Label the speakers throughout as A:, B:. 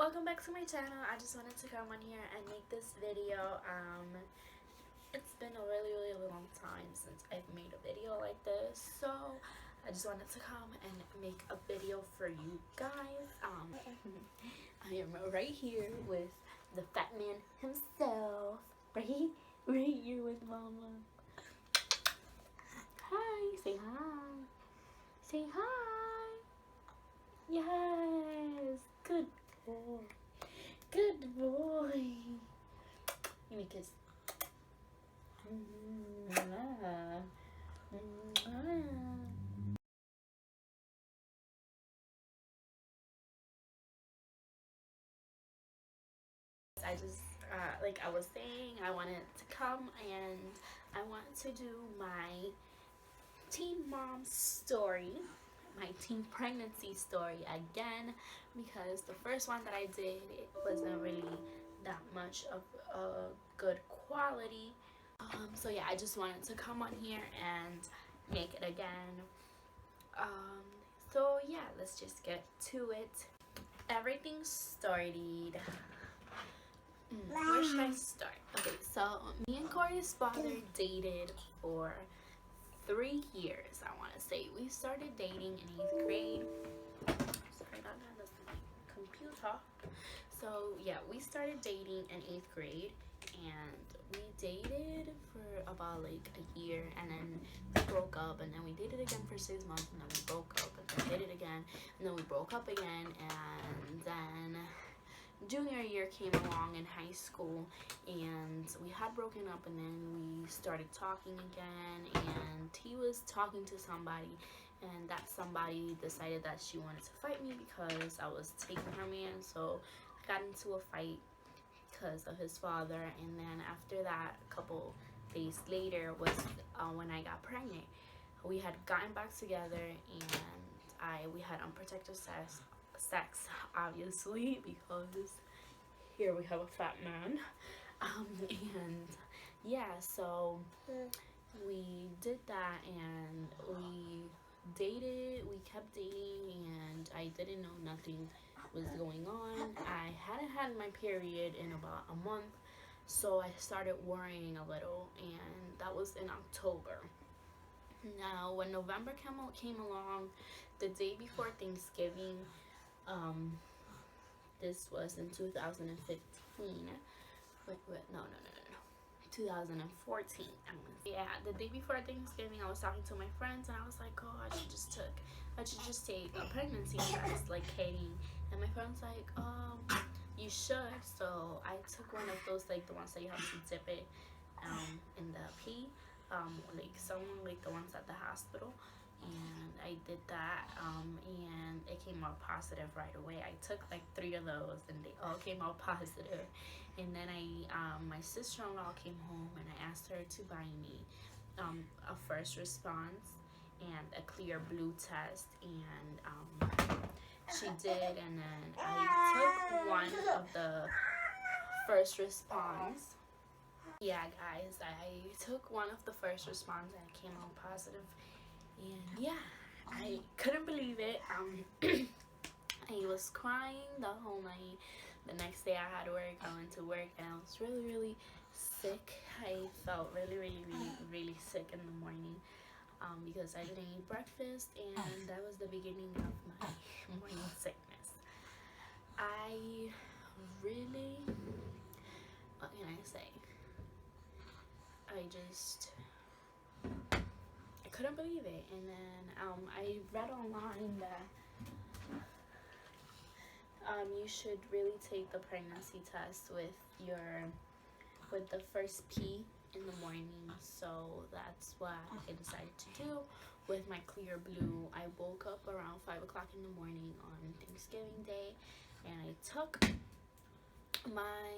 A: welcome back to my channel. I just wanted to come on here and make this video. It's been a really long time since I've made a video like this, so I just wanted to come and make a video for you guys. I am right here with the fat man himself, right here with mama. Hi, say hi, say hi. Yes, good boy, good boy. Give me a kiss. I just like I was saying, I wanted to come and I want to do my teen mom story, my teen pregnancy story again, because the first one that I did, it wasn't really that much of a good quality. So yeah, I just wanted to come on here and make it again. So yeah, let's just get to it. Everything started. Where should I start? Okay, so me and Corey's father dated for 3 years, I want to say. We started dating in 8th grade. Sorry about that, that's my computer. So yeah, we started dating in 8th grade, and we dated for about like a year, and then we broke up, and then we dated again for 6 months, and then we broke up, and then dated again, and then we broke up again, and then junior year came along in high school, and we had broken up, and then we started talking again, and he was talking to somebody, and that somebody decided that she wanted to fight me because I was taking her man. So I got into a fight because of his father, and then after that, a couple days later was when I got pregnant. We had gotten back together, and we had unprotected sex, obviously, because here we have a fat man. And yeah, so we did that, and we dated, we kept dating, and I didn't know nothing was going on. I hadn't had my period in about a month, so I started worrying a little, and that was in October. Now when November came along, the day before Thanksgiving, this was in 2015. No, 2014. Yeah, the day before Thanksgiving, I was talking to my friends, and I was like, oh, I should just take a pregnancy test, like kidding. And my friend's like, you should. So I took one of those, like the ones that you have to dip it in the pee, like someone like the ones at the hospital. And I did that, and it came out positive right away. I took like 3 of those, and they all came out positive. And then my sister-in-law came home, and I asked her to buy me a first response and a clear blue test, and she did. And then I took one of the first response. Yeah, guys, I took one of the first response, and it came out positive. And yeah, I couldn't believe it. I was crying the whole night. The next day I had work. I went to work, and I was really sick. I felt really sick in the morning, because I didn't eat breakfast, and that was the beginning of my morning sickness. I really, what can I say? I couldn't believe it. And then I read online that you should really take the pregnancy test with the first pee in the morning. So that's what I decided to do with my clear blue. I woke up around 5 o'clock in the morning on Thanksgiving Day, and I took my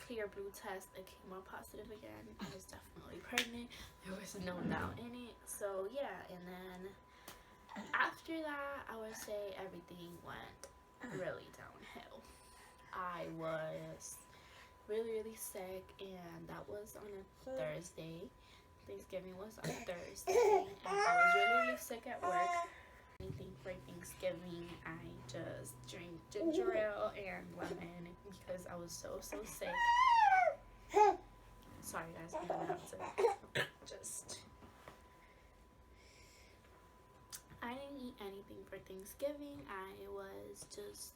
A: clear blue test. It came out positive again. I was definitely pregnant. There was no doubt in it. So yeah, and then after that, I would say everything went really downhill. I was really sick, and that was on a Thursday. Thanksgiving was on Thursday, and I was really sick at work. Anything for Thanksgiving, I just ginger ale and lemon because I was so sick. Sorry guys, I'm gonna have to just. I didn't eat anything for Thanksgiving. I was just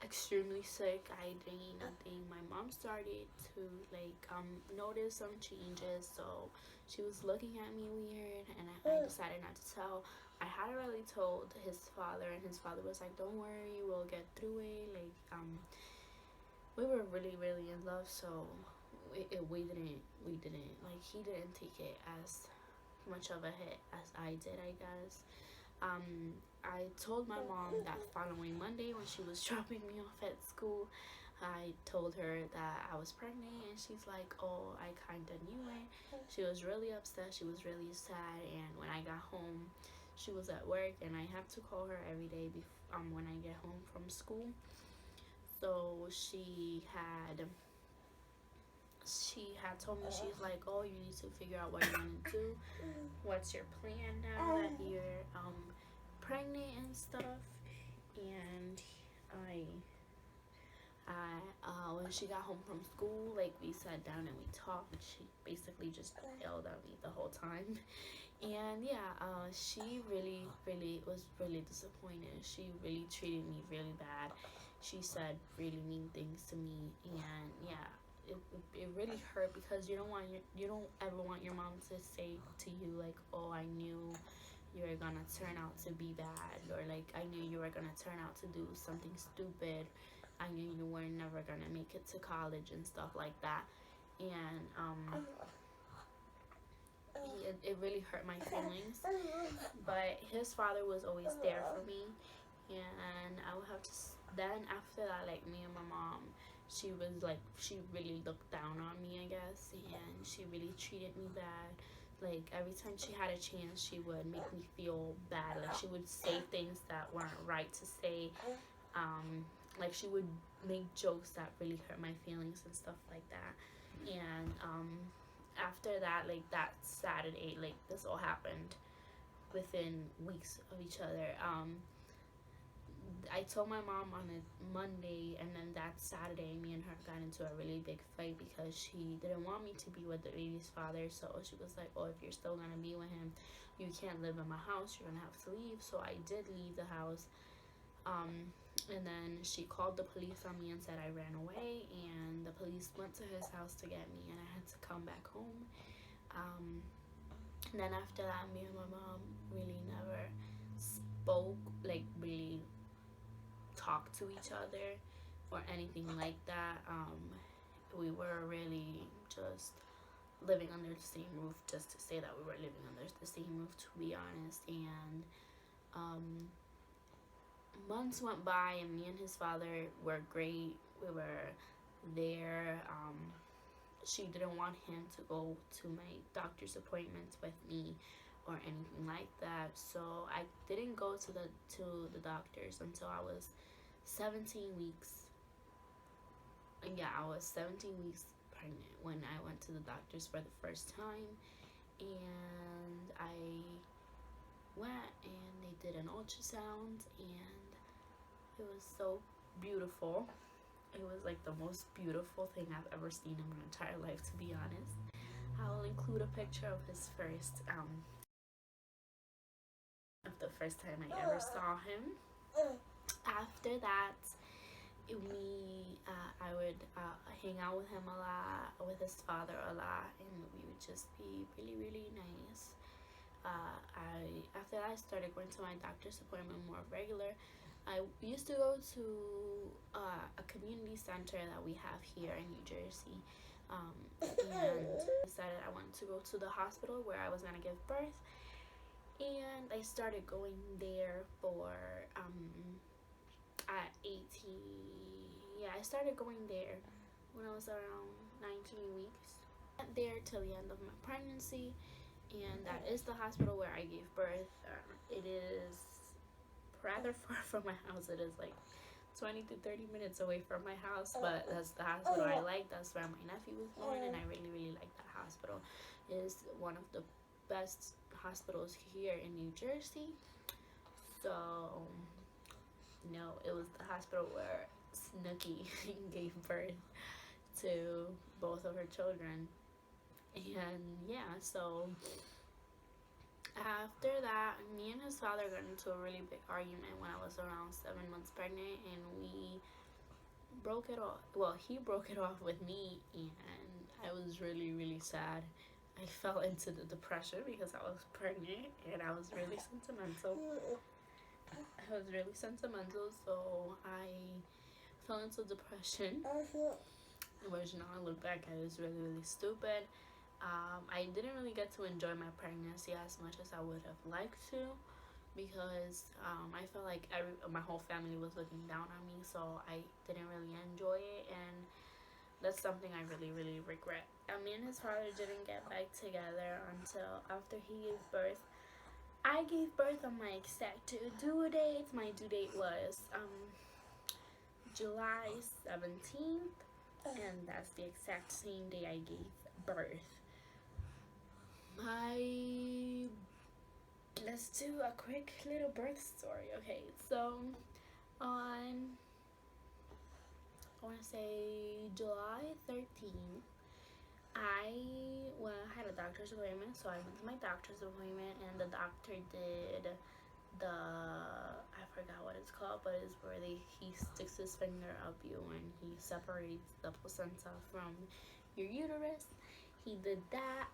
A: extremely sick. I didn't eat nothing. My mom started to notice some changes, so she was looking at me weird, and I decided not to tell. I had already told his father, and his father was like, "Don't worry, we'll get through it." We were really in love, so we didn't like he didn't take it as much of a hit as I did, I guess. I told my mom that following Monday when she was dropping me off at school. I told her that I was pregnant, and she's like, "Oh, I kind of knew it." She was really upset. She was really sad. And when I got home, she was at work, and I have to call her every day when I get home from school. So she had told me, she's like, "Oh, you need to figure out what you want to do. What's your plan now that you're pregnant and stuff?" And when she got home from school, like, we sat down and we talked. She basically just yelled at me the whole time. And yeah, she really was really disappointed. She really treated me really bad. She said really mean things to me, and yeah, it really hurt because you don't ever want your mom to say to you like, "Oh, I knew you were gonna turn out to be bad," or like, "I knew you were gonna turn out to do something stupid. I knew you were never gonna make it to college," and stuff like that. And it really hurt my feelings. But his father was always there for me, and I would have to. Then after that, like, me and my mom, she really looked down on me, I guess, and she really treated me bad. Like, every time she had a chance, she would make me feel bad. Like, she would say things that weren't right to say. Like, she would make jokes that really hurt my feelings and stuff like that. And after that, like, that Saturday, like, this all happened within weeks of each other. I told my mom on a Monday, and then that Saturday, me and her got into a really big fight because she didn't want me to be with the baby's father. So she was like, "Oh, if you're still gonna be with him, you can't live in my house. You're gonna have to leave." So I did leave the house. And then she called the police on me and said I ran away, and the police went to his house to get me, and I had to come back home. And then after that, me and my mom really never spoke, like, really talked to each other or anything like that. We were really just living under the same roof, just to say that we were living under the same roof, to be honest. And months went by, and me and his father were great. We were there. She didn't want him to go to my doctor's appointments with me or anything like that. So I didn't go to the doctors until I was 17 weeks. And yeah, I was 17 weeks pregnant when I went to the doctors for the first time. And I went, and they did an ultrasound, and it was so beautiful. It was like the most beautiful thing I've ever seen in my entire life, to be honest. I'll include a picture of the first time I ever saw him. After that, I would hang out with him a lot, with his father a lot, and we would just be really nice. After that, I started going to my doctor's appointment more regular. I used to go to a community center that we have here in New Jersey, and decided I wanted to go to the hospital where I was gonna give birth, and I started going there for at 18. Yeah, I started going there when I was around 19 weeks. I went there till the end of my pregnancy, and that is the hospital where I gave birth. It is rather far from my house. It is like 20 to 30 minutes away from my house, but that's the hospital I like. That's where my nephew was born, and I really like that hospital. It is one of the best hospitals here in New Jersey. So no, it was the hospital where Snooki gave birth to both of her children. And yeah, so after that, me and his father got into a really big argument when I was around 7 months pregnant, and we broke it off. Well, he broke it off with me, and I was really, really sad. I fell into the depression because I was pregnant and I was really sentimental. So I fell into depression, which now I look back at it was really, really stupid. I didn't really get to enjoy my pregnancy as much as I would have liked to, because I felt like my whole family was looking down on me, so I didn't really enjoy it, and that's something I really, really regret. Me and his father didn't get back together until after he gave birth. I gave birth on my exact due date. My due date was July 17th, and that's the exact same day I gave birth. Let's do a quick little birth story. Okay, so on, I want to say July 13th, I had a doctor's appointment, so I went to my doctor's appointment, and the doctor did I forgot what it's called, but it's where he sticks his finger up you and he separates the placenta from your uterus. He did that,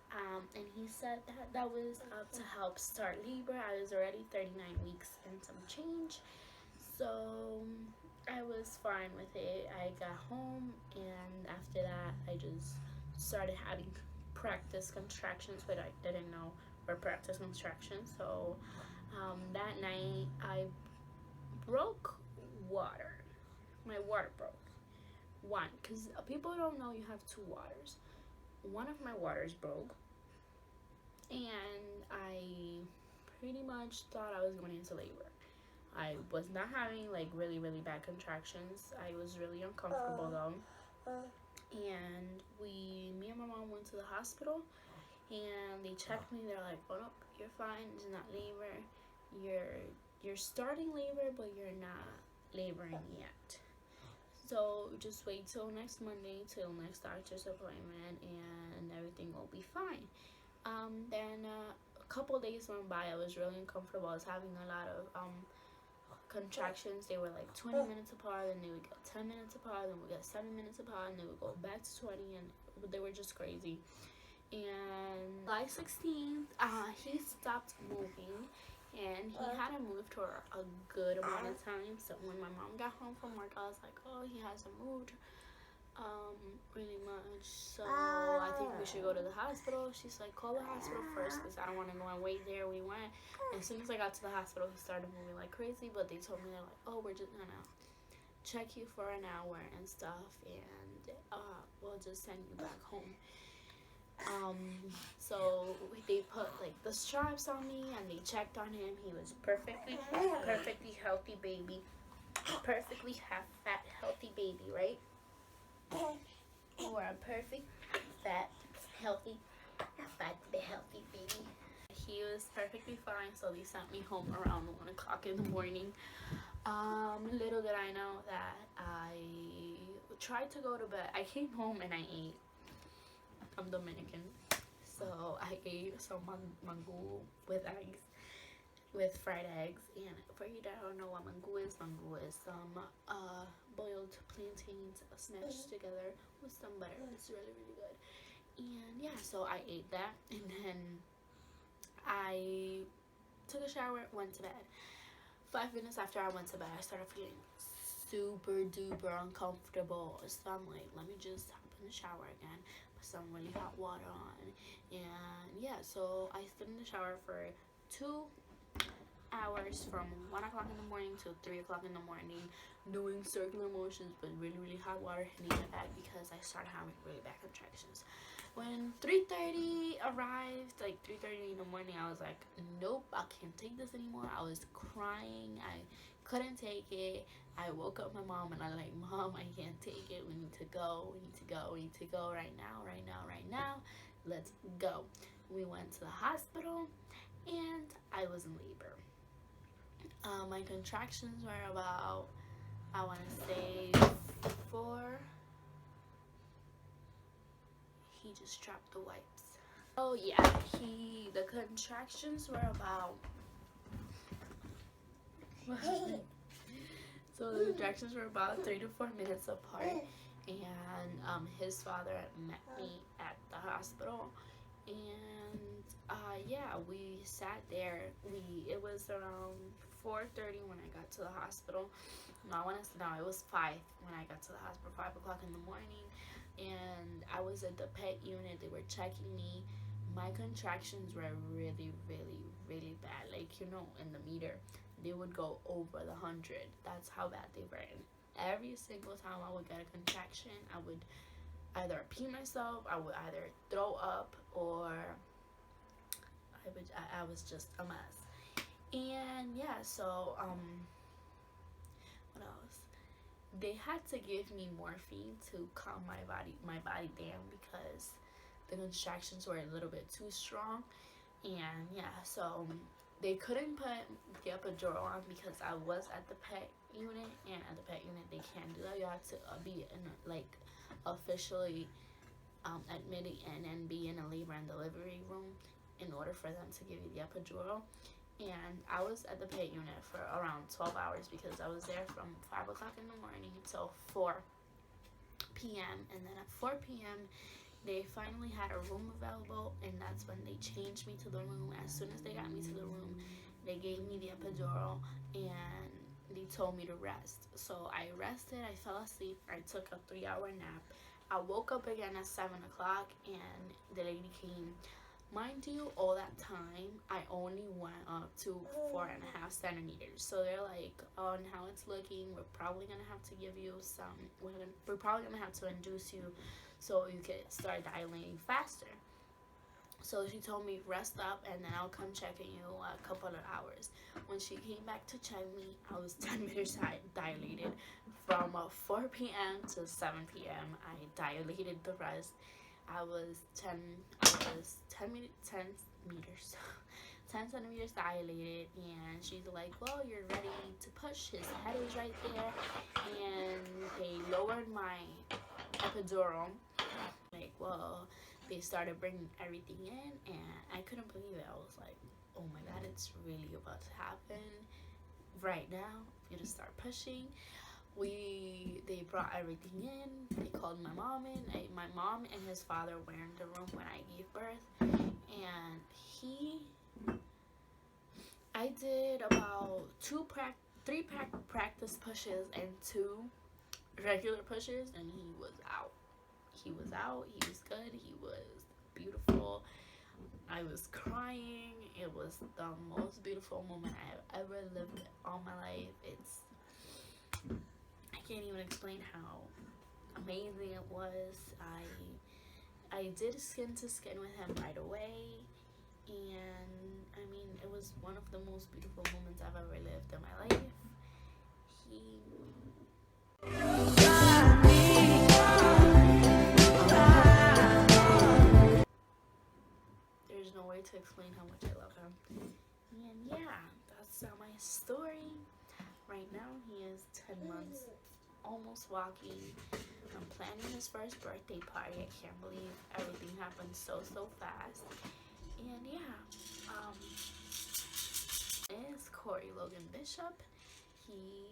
A: and he said that was to help start labor. I was already 39 weeks and some change, so I was fine with it. I got home, and after that, I just started having practice contractions, but I didn't know were practice contractions. So that night, I broke water. My water broke. One, because people don't know you have two waters. One of my waters broke, and I pretty much thought I was going into labor. I was not having like really, really bad contractions. I was really uncomfortable though. And me and my mom went to the hospital, and they checked me. They're like, "Oh no, you're fine. It's not labor. You're starting labor, but you're not laboring yet. So just wait till next Monday, till next doctor's appointment, and everything will be fine." Then a couple days went by. I was really uncomfortable. I was having a lot of contractions. They were like 20 minutes apart, and they would get 10 minutes apart, then we get 7 minutes apart, and they would go back to 20, and they were just crazy. And July 16th, he stopped moving, and he hadn't moved for a good amount of time. So when my mom got home from work, I was like, "Oh, he hasn't moved really much, so I think we should go to the hospital." She's like, "Call the hospital first, because I don't want to go and wait there." We went, and as soon as I got to the hospital, he started moving like crazy, but they told me, they're like, "Oh, we're just gonna check you for an hour and stuff, and we'll just send you back home." So they put like the straps on me, and they checked on him. He was perfectly healthy baby, perfectly fat healthy baby, right? You are a perfect fat healthy baby. He was perfectly fine, so they sent me home around 1 o'clock in the morning. Little did I know that I tried to go to bed. I came home and I ate. I'm Dominican, so I ate some mango with eggs, with fried eggs. And for you that don't know what mango is some boiled plantains smashed together with some butter. It's really, really good. And yeah, so I ate that, and then I took a shower, went to bed. 5 minutes after I went to bed, I started feeling super duper uncomfortable. So I'm like, let me just hop in the shower again, put some really hot water on. And yeah, so I stood in the shower for 2 hours, from 1 o'clock in the morning to 3 o'clock in the morning, doing circular motions with really, really hot water, hitting my back because I started having really bad contractions. When 3:30 arrived, like 3:30 in the morning, I was like, "Nope, I can't take this anymore." I was crying. I couldn't take it. I woke up my mom, and I'm like, "Mom, I can't take it. We need to go. We need to go. We need to go right now, right now, right now. Let's go." We went to the hospital, and I was in labor. My contractions were about I want to say 4. He just dropped the wipes. Oh yeah, the contractions were about so the contractions were about 3 to 4 minutes apart, and his father met me at the hospital, and yeah, we sat there. It was around 4:30 when I got to the hospital. No, it was 5 when I got to the hospital, 5 o'clock in the morning, and I was at the pet unit. They were checking me. My contractions were really, really, really bad. Like, in the meter, they would go over the 100. That's how bad they were. And every single time I would get a contraction, I would either pee myself, I would either throw up, or I was just a mess. And yeah, so what else? They had to give me morphine to calm my body down, because the contractions were a little bit too strong. And yeah, so they couldn't put the epidural on because I was at the pet unit, and at the pet unit they can't do that. You have to be officially admitted and then be in a labor and delivery room in order for them to give you the epidural. And I was at the pet unit for around 12 hours, because I was there from 5 o'clock in the morning until 4 p.m. And then at 4 p.m. they finally had a room available, and that's when they changed me to the room. As soon as they got me to the room, they gave me the epidural, and they told me to rest. So I rested, I fell asleep, I took a 3-hour nap. I woke up again at 7 o'clock, and the lady came. Mind you, all that time, I only went up to 4.5 centimeters. So they're like, oh, and how it's looking, we're probably going to have to give you we're probably going to have to induce you so you can start dilating faster. So she told me, rest up, and then I'll come check on you a couple of hours. When she came back to check me, I was 10 meters dilated. From 4 p.m. to 7 p.m., I dilated the rest. I was 10 meters 10 centimeters dilated, and she's like, well, you're ready to push. His head is right there. And they lowered my epidural. Like, well, they started bringing everything in, and I couldn't believe it. I was like, oh my god, it's really about to happen right now. I'm gonna start pushing. They brought everything in. They called my mom in. My mom and his father were in the room when I gave birth, and I did about 3 practice pushes and 2 regular pushes, and he was out. He was good. He was beautiful. I was crying. It was the most beautiful moment I have ever lived all my life. I can't even explain how amazing it was. I did skin to skin with him right away, and I mean, it was one of the most beautiful moments I've ever lived in my life. There's no way to explain how much I love him. And yeah, that's my story. Right now, he is 10 months, almost walking. I'm planning his first birthday party. I can't believe everything happened so fast. And yeah, is Corey Logan Bishop. He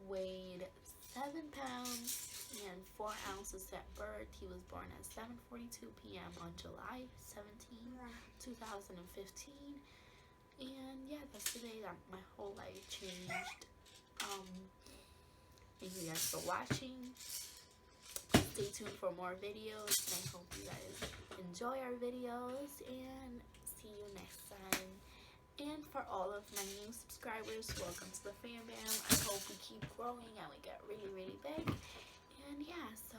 A: weighed 7 pounds and 4 ounces at birth. He was born at 7:42 p.m. on July 17, 2015. And yeah, that's the day that my whole life changed. Thank you guys for watching. Stay tuned for more videos, and I hope you guys enjoy our videos, and see you next time. And for all of my new subscribers, welcome to the FamBam. I hope we keep growing and we get really big. And yeah, so